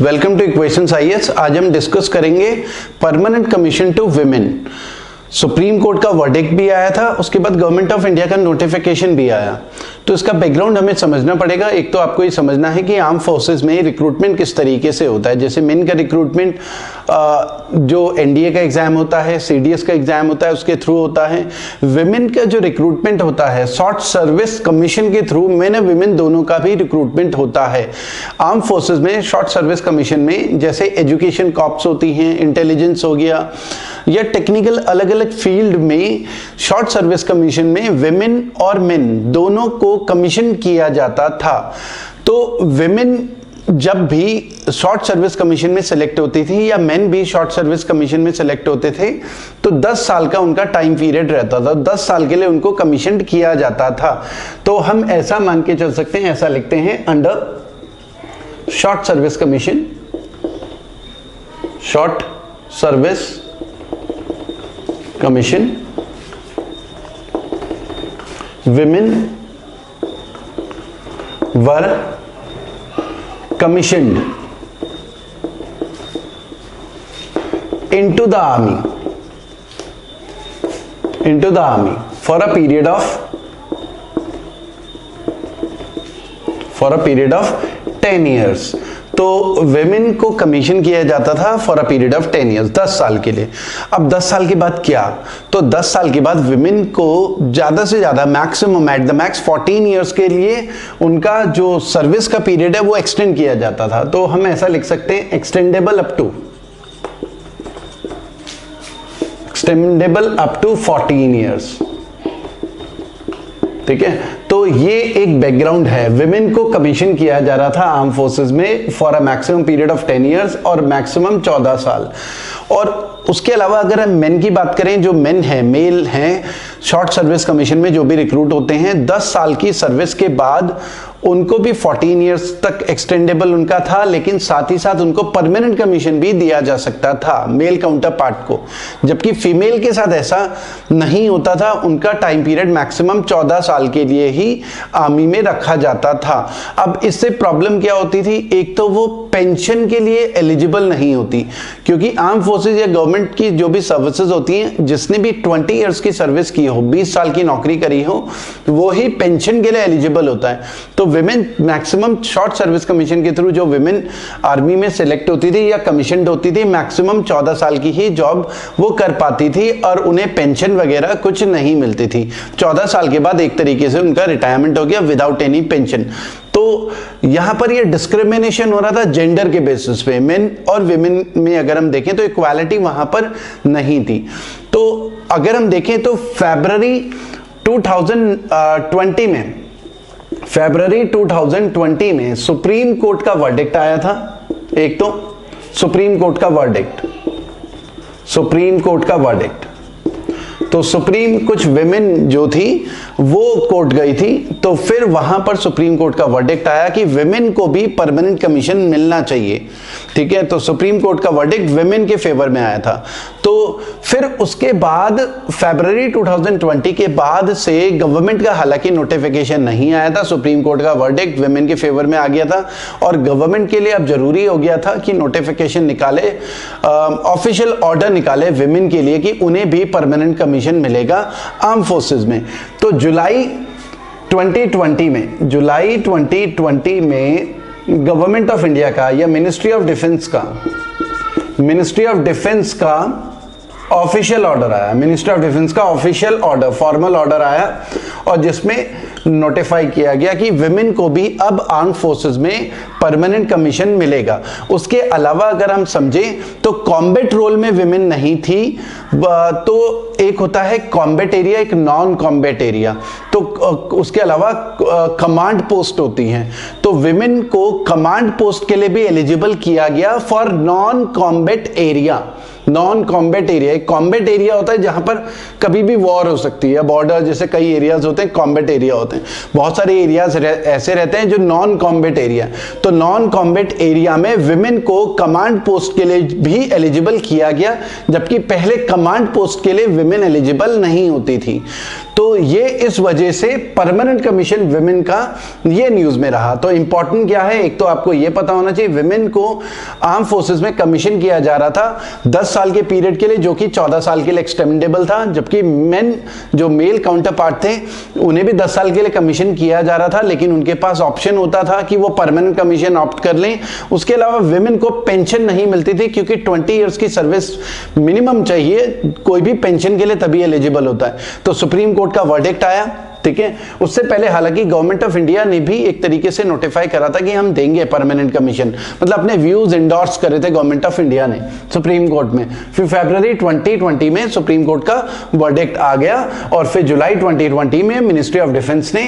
Welcome two equations IAS. आज हम discuss करेंगे permanent commission to women. Supreme court का वर्डिक्ट भी आया था, उसके बाद गवर्नमेंट ऑफ इंडिया का नोटिफिकेशन भी आया। तो इसका बैकग्राउंड हमें समझना पड़ेगा। एक तो आपको ये समझना है कि आर्म फोर्सेस में रिक्रूटमेंट किस तरीके से होता है। जैसे मेन का रिक्रूटमेंट जो एनडीए का एग्जाम होता है, सीडीएस का एग्जाम होता है, उसके थ्रू होता है। विमेन का जो रिक्रूटमेंट होता है शॉर्ट सर्विस कमीशन के थ्रू, मेन और विमेन दोनों का भी रिक्रूटमेंट होता है आर्म फोर्सेस में। शॉर्ट सर्विस कमीशन में जैसे एजुकेशन कॉर्प्स होती हैं, इंटेलिजेंस हो गया, या टेक्निकल अलग अलग फील्ड में शॉर्ट सर्विस कमीशन में विमेन और मेन दोनों को कमीशन किया जाता था। तो विमेन जब भी शॉर्ट सर्विस कमीशन में सेलेक्ट होती थी या मेन भी शॉर्ट सर्विस कमीशन में सेलेक्ट होते थे तो 10 साल का उनका टाइम पीरियड रहता था। 10 साल के लिए उनको कमीशन किया जाता था। तो हम ऐसा मान के चल सकते हैं, ऐसा लिखते हैं under short service commission, short service commission women were commissioned into the army for a period of 10 years। तो वेमेन को कमीशन किया जाता था for a period of 10 years, 10 साल के लिए। अब 10 साल के बाद क्या? तो 10 साल के बाद विमेन को ज्यादा से ज्यादा maximum at the max 14 years के लिए उनका जो सर्विस का पीरियड है वो एक्सटेंड किया जाता था। तो हम ऐसा लिख सकते हैं एक्सटेंडेबल अप टू 14 इयर्स। ठीक है, तो ये एक बैकग्राउंड है। विमेन को कमीशन किया जा रहा था आर्म फोर्सेस में for a maximum period of 10 years और मैक्सिमम 14 साल। और उसके अलावा अगर हम मेन की बात करें, जो मेन है, मेल हैं, शॉर्ट सर्विस कमीशन में जो भी रिक्रूट होते हैं, 10 साल की सर्विस के बाद उनको भी 14 इयर्स तक एक्सटेंडेबल उनका था, लेकिन साथ ही साथ उनको परमानेंट कमीशन भी दिया जा सकता था मेल काउंटर पार्ट को। जबकि फीमेल के साथ ऐसा नहीं होता था, उनका टाइम पीरियड मैक्सिमम 14 साल के लिए ही आर्मी में रखा जाता था। अब इससे प्रॉब्लम क्या होती थी? एक तो वो पेंशन के लिए एलिजिबल नहीं होती, क्योंकि आर्म फोर्सेज या गवर्नमेंट की जो भी सर्विसेज होती हैं, जिसने भी 20 इयर्स की सर्विस की हो, 20 साल की नौकरी करी हो, वो ही पेंशन के लिए एलिजिबल होता है। तो women maximum short service commission के थ्रू जो विमेन आर्मी में सिलेक्ट होती थी या कमीशनड होती थी, मैक्सिमम 14 साल की ही जॉब वो कर पाती थी और उन्हें पेंशन वगैरह कुछ नहीं मिलती थी। 14 साल के बाद एक तरीके से उनका रिटायरमेंट हो गया विदाउट एनी पेंशन। तो यहां पर ये डिस्क्रिमिनेशन हो रहा था जेंडर के बेसिस पे। मेन और विमेन में अगर हम देखें तो इक्वालिटी वहां पर नहीं थी। तो अगर हम देखें तो फरवरी 2020 में सुप्रीम कोर्ट का वर्डिक्ट आया था। एक तो सुप्रीम कोर्ट का वर्डिक्ट, तो सुप्रीम कुछ विमेन जो थी वो कोर्ट गई थी, तो फिर वहां पर सुप्रीम कोर्ट का वर्डिक्ट आया कि विमेन को भी परमानेंट कमीशन मिलना चाहिए। ठीक है, तो सुप्रीम कोर्ट का वर्डिक्ट विमेन के फेवर में आया था। तो फिर उसके बाद फरवरी 2020 के बाद से गवर्नमेंट का हालांकि नोटिफिकेशन नहीं आया था, सुप्रीम कोर्ट का वर्डिक्ट विमेन के फेवर में आ गया था और गवर्नमेंट के लिए अब जरूरी हो गया था कि नोटिफिकेशन निकाले, ऑफिशियल ऑर्डर निकाले विमेन के लिए कि उन्हें भी परमानेंट कमीशन मिलेगा आर्म फोर्सेस में। तो जुलाई 2020 में गवर्नमेंट ऑफ इंडिया का या मिनिस्ट्री ऑफ डिफेंस का ऑफिशियल ऑर्डर आया, मिनिस्ट्री ऑफ डिफेंस का ऑफिशियल ऑर्डर, फॉर्मल ऑर्डर आया, और जिसमें नोटिफाई किया गया कि विमेन को भी अब आर्म फोर्सेस में परमानेंट कमीशन मिलेगा। उसके अलावा अगर हम समझें तो कॉम्बैट रोल में विमेन नहीं थी। तो एक होता है कॉम्बैट एरिया, एक नॉन कॉम्बैट एरिया, तो उसके अलावा कमांड पोस्ट होती हैं। तो विमेन को कमांड पोस्ट के लिए भी एलिजिबल किया गया for non combat area. Non combat area, एक कॉम्बैट एरिया होता है जहां पर कभी भी वॉर हो सकती है, बॉर्डर जैसे कई एरियाज होते हैं, कॉम्बैट एरिया होते हैं। बहुत सारे एरियाज ऐसे रहते हैं जो नॉन कॉम्बैट एरिया। तो नॉन कॉम्बैट एरिया में विमेन को कमांड पोस्ट के लिए भी एलिजिबल किया गया, जबकि पहले कमांड पोस्ट के लिए विमेन एलिजिबल नहीं होती थी। तो ये इस वजह से परमानेंट कमीशन विमेन का ये न्यूज में रहा। तो इंपॉर्टेंट क्या है, एक तो आपको ये पता होना चाहिए विमेन को आर्म फोर्सेस में कमीशन किया जा रहा था 10 साल के पीरियड के लिए, जो कि 14 साल के लिए एक्सटेंडेबल था, जबकि मेन जो मेल काउंटर पार्ट थे उन्हें भी 10 साल के लिए कमीशन किया जा रहा था, लेकिन उनके पास ऑप्शन होता था कि वो परमानेंट कमीशन ऑप्ट कर लें। उसके अलावा विमेन को पेंशन नहीं मिलती थी, क्योंकि 20 इयर्स की सर्विस मिनिमम चाहिए, कोई भी पेंशन के लिए तभी एलिजिबल होता है। तो सुप्रीम कोर्ट का वर्डिक्ट आया, ठीक है। उससे पहले हालांकि गवर्नमेंट ऑफ इंडिया ने भी एक तरीके से नोटिफाई करा था कि हम देंगे परमानेंट कमीशन, मतलब अपने व्यूज इंडोर्स करे थे गवर्नमेंट ऑफ इंडिया ने सुप्रीम कोर्ट में। फिर फरवरी 2020 में सुप्रीम कोर्ट का वर्डिक्ट आ गया, और फिर जुलाई 2020 में मिनिस्ट्री ऑफ डिफेंस ने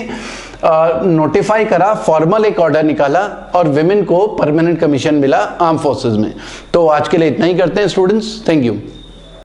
नोटिफाई करा, फॉर्मल एक ऑर्डर निकाला, और विमेन को परमानेंट कमीशन मिला आर्म फोर्सेस में। तो आज के लिए इतना ही करते हैं स्टूडेंट्स, थैंक यू।